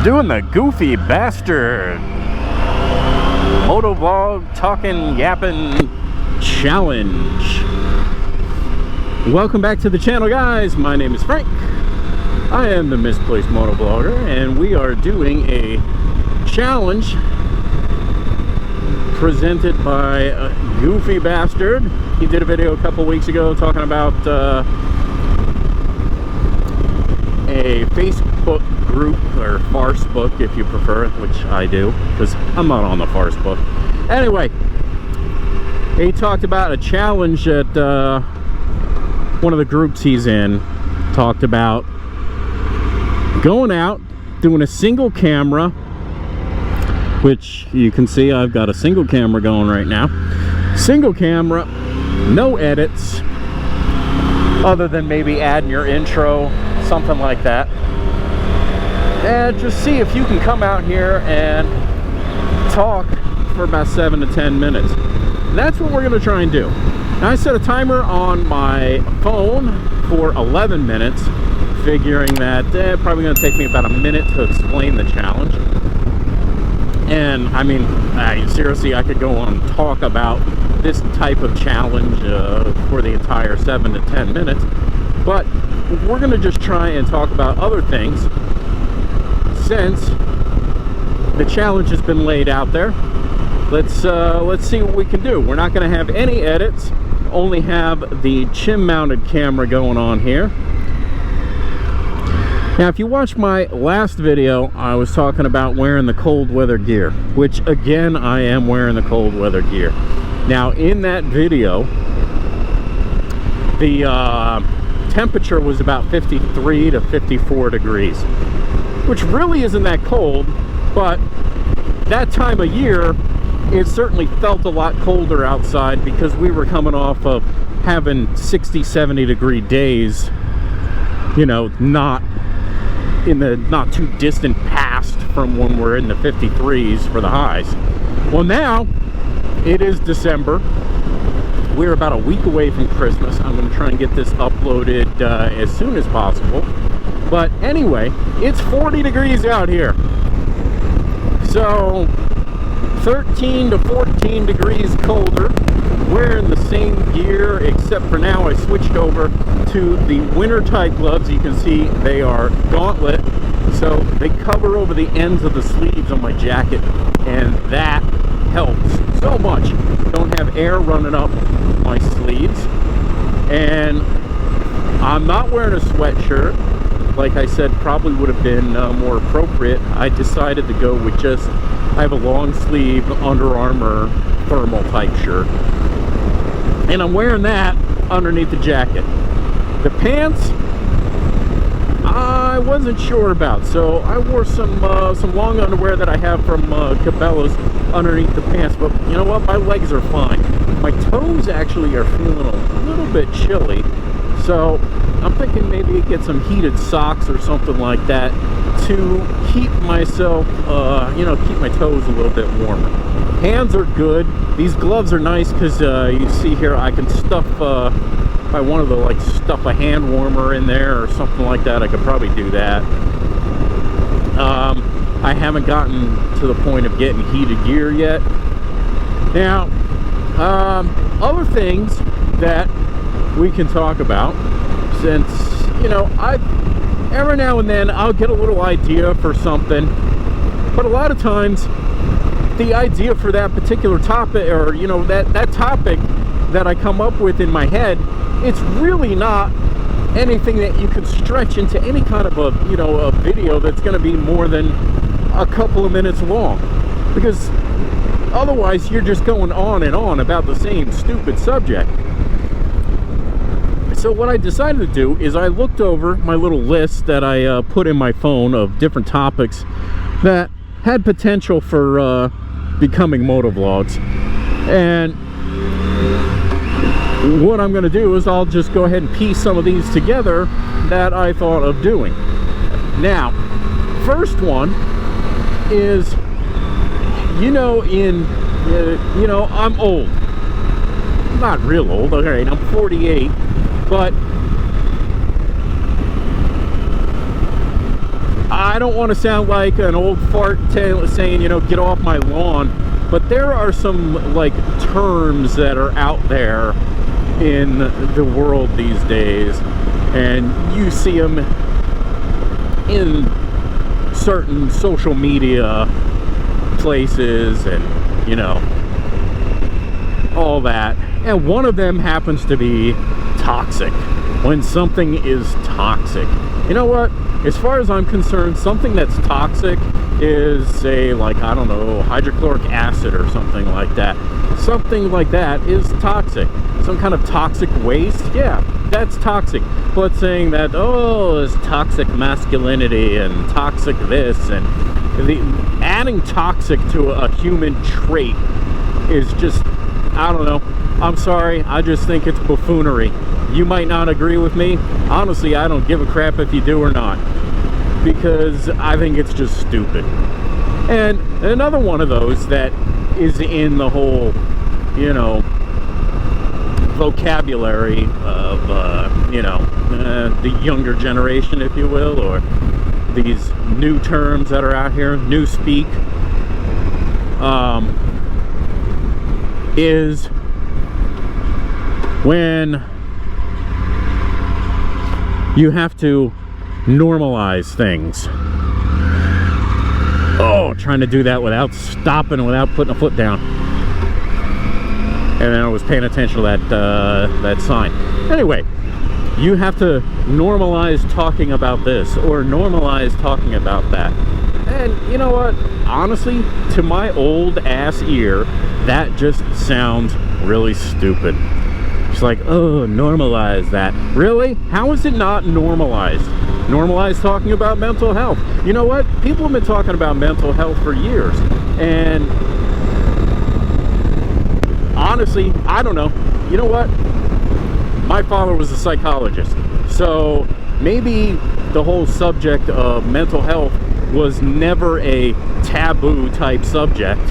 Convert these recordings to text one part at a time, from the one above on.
Doing the Goofy Bastard Motovlog Talking Yapping Challenge. Welcome back to the channel, guys. My name is Frank. I am the Misplaced Motovlogger, and we are doing a challenge presented by Goofy Bastard. He did a video a couple weeks ago talking about a Facebook group, or farce book if you prefer, which I do because I'm not on the farce book. Anyway, he talked about a challenge that one of the groups he's in talked about going out, doing a single camera, which you can see I've got a single camera going right now. Single camera, no edits, other than maybe adding your intro, something like that. And just see if you can come out here and talk for about 7 to 10 minutes. And that's what we're going to try and do. Now, I set a timer on my phone for 11 minutes, figuring that probably going to take me about a minute to explain the challenge. And I mean, seriously, I could go on and talk about this type of challenge for the entire 7 to 10 minutes. But we're going to just try and talk about other things since the challenge has been laid out there. Let's see what we can do. We're not going to have any edits, only have the chin mounted camera going on here. Now, if you watched my last video, I was talking about wearing the cold weather gear, which again, I am wearing the cold weather gear. Now, in that video, the temperature was about 53 to 54 degrees, which really isn't that cold, but that time of year, it certainly felt a lot colder outside because we were coming off of having 60, 70 degree days, you know, not in the not too distant past from when we're in the 53s for the highs. Well, now it is December. We're about a week away from Christmas. I'm going to try and get this uploaded as soon as possible. But anyway, it's 40 degrees out here. So 13 to 14 degrees colder. Wearing the same gear, except for now I switched over to the winter type gloves. You can see they are gauntlet, so they cover over the ends of the sleeves on my jacket, and that helps so much. Don't have air running up my sleeves. And I'm not wearing a sweatshirt. Like I said, probably would have been more appropriate. I decided to go with just, I have a long sleeve Under Armour thermal type shirt, and I'm wearing that underneath the jacket. The pants, I wasn't sure about, so I wore some long underwear that I have from Cabela's underneath the pants. But you know what? My legs are fine. My toes actually are feeling a little bit chilly, so I'm thinking maybe get some heated socks or something like that to keep myself, you know, keep my toes a little bit warmer. Hands are good. These gloves are nice because you see here I can stuff, if I wanted to like stuff a hand warmer in there or something like that, I could probably do that. I haven't gotten to the point of getting heated gear yet. Now, other things that we can talk about, since, you know, every now and then I'll get a little idea for something, but a lot of times the idea for that particular topic, or you know, that topic that I come up with in my head, it's really not anything that you can stretch into any kind of a, you know, a video that's going to be more than a couple of minutes long, because otherwise you're just going on and on about the same stupid subject. So what I decided to do is I looked over my little list that I put in my phone of different topics that had potential for becoming motovlogs. And what I'm going to do is I'll just go ahead and piece some of these together that I thought of doing. Now, first one is, you know, you know, I'm old. I'm not real old. All right, I'm 48. But I don't want to sound like an old fart saying, you know, get off my lawn, but there are some like terms that are out there in the world these days, and you see them in certain social media places and, you know, all that. And one of them happens to be toxic. When something is toxic, you know what, as far as I'm concerned, something that's toxic is, say, like, I don't know, hydrochloric acid or something like that. Something like that is toxic. Some kind of toxic waste, yeah, that's toxic. But saying that, oh, it's toxic masculinity and toxic this, and adding toxic to a human trait is just, I don't know. I'm sorry, I just think it's buffoonery. You might not agree with me. Honestly, I don't give a crap if you do or not, because I think it's just stupid. And another one of those that is in the whole, you know, vocabulary of, you know, the younger generation, if you will, or these new terms that are out here, new speak, is when you have to normalize things. Oh, trying to do that without stopping, without putting a foot down. And then I was paying attention to that sign. Anyway, you have to normalize talking about this or normalize talking about that. And you know what? Honestly, to my old ass ear, that just sounds really stupid. It's like, oh, normalize that. Really? How is it not normalized? Normalize talking about mental health. You know what? People have been talking about mental health for years. And honestly, I don't know. You know what? My father was a psychologist. So maybe the whole subject of mental health was never a taboo type subject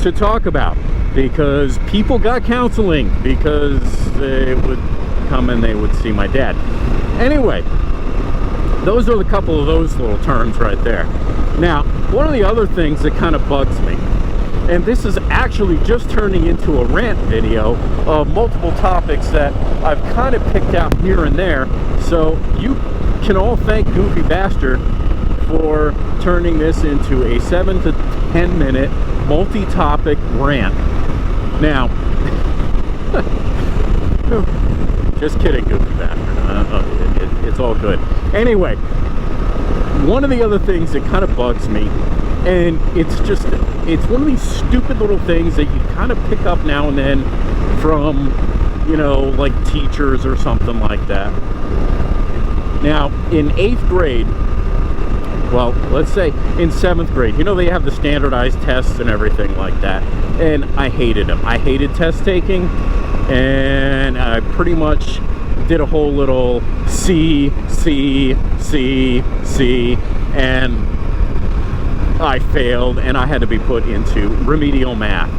to talk about, because people got counseling because they would come and they would see my dad. Anyway, those are a couple of those little terms right there. Now, one of the other things that kind of bugs me, and this is actually just turning into a rant video of multiple topics that I've kind of picked out here and there, so you can all thank Goofy Bastard for turning this into a 7 to 10 minute multi-topic rant. Now, just kidding, Goofy Bastard. It's all good. Anyway, one of the other things that kind of bugs me, and it's one of these stupid little things that you kind of pick up now and then from, you know, like teachers or something like that. Now, in 8th grade, well, let's say in 7th grade, you know, they have the standardized tests and everything like that, and I hated them. I hated test taking, and I pretty much did a whole little C, and I failed, and I had to be put into remedial math,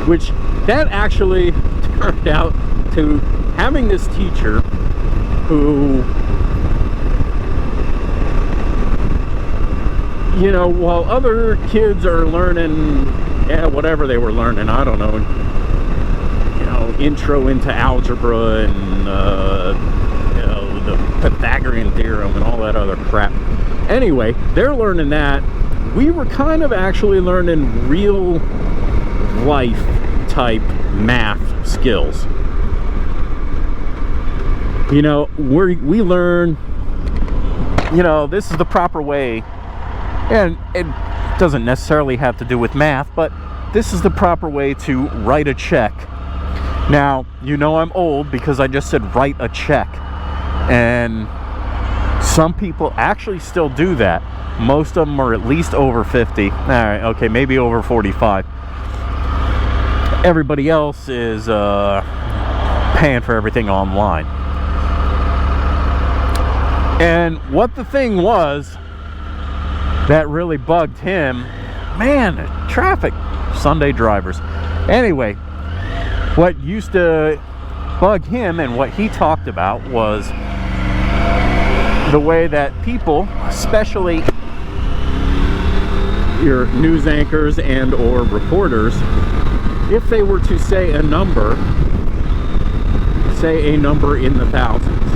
which that actually turned out to having this teacher who, you know, while other kids are learning, yeah, whatever they were learning, I don't know, you know, intro into algebra and, you know, the Pythagorean theorem and all that other crap. Anyway, they're learning that. We were kind of actually learning real life type math skills. You know, we learn, you know, this is the proper way. And it doesn't necessarily have to do with math, but this is the proper way to write a check. Now, you know I'm old because I just said write a check. And some people actually still do that. Most of them are at least over 50. All right, okay, maybe over 45. Everybody else is paying for everything online. And what the thing was that really bugged him, man, traffic, Sunday drivers. Anyway, what used to bug him and what he talked about was the way that people, especially your news anchors and or reporters, if they were to say a number in the thousands,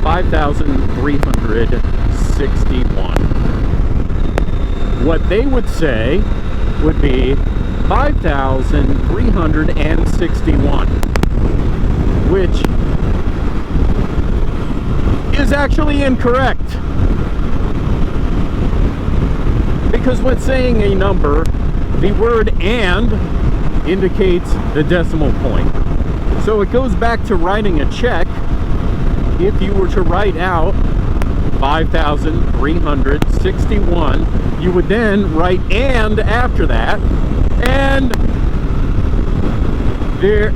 5,361, what they would say would be 5,361, which is actually incorrect. Because when saying a number, the word "and" indicates the decimal point. So it goes back to writing a check. If you were to write out 5,361, you would then write "and" after that, and there,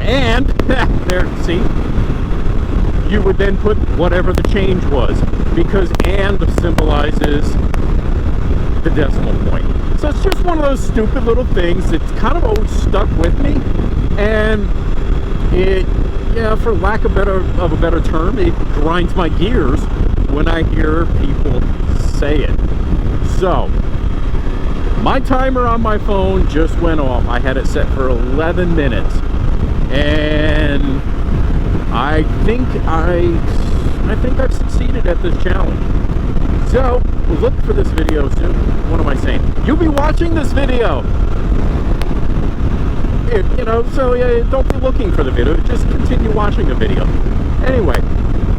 see? You would then put whatever the change was, because "and" symbolizes the decimal point. So it's just one of those stupid little things that's kind of always stuck with me, and it, yeah, for lack of a better term, it grinds my gears when I hear people say it. So my timer on my phone just went off. I had it set for 11 minutes, and I think I've succeeded at this challenge. So look for this video soon. What am I saying? You'll be watching this video. So yeah, don't be looking for the video. Just continue watching the video. Anyway,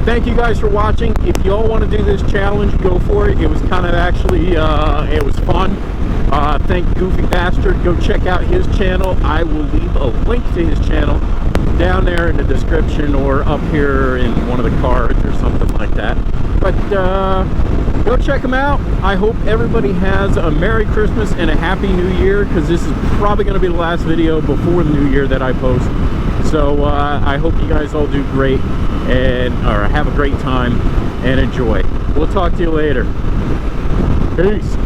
thank you guys for watching. If you all want to do this challenge, go for it. It was kind of actually, it was fun. Thank Goofy Bastard. Go check out his channel. I will leave a link to his channel down there in the description, or up here in one of the cards or something like that. But go check him out. I hope everybody has a Merry Christmas and a Happy New Year, because this is probably going to be the last video before the New Year that I post. So I hope you guys all do great, or have a great time and enjoy. We'll talk to you later. Peace.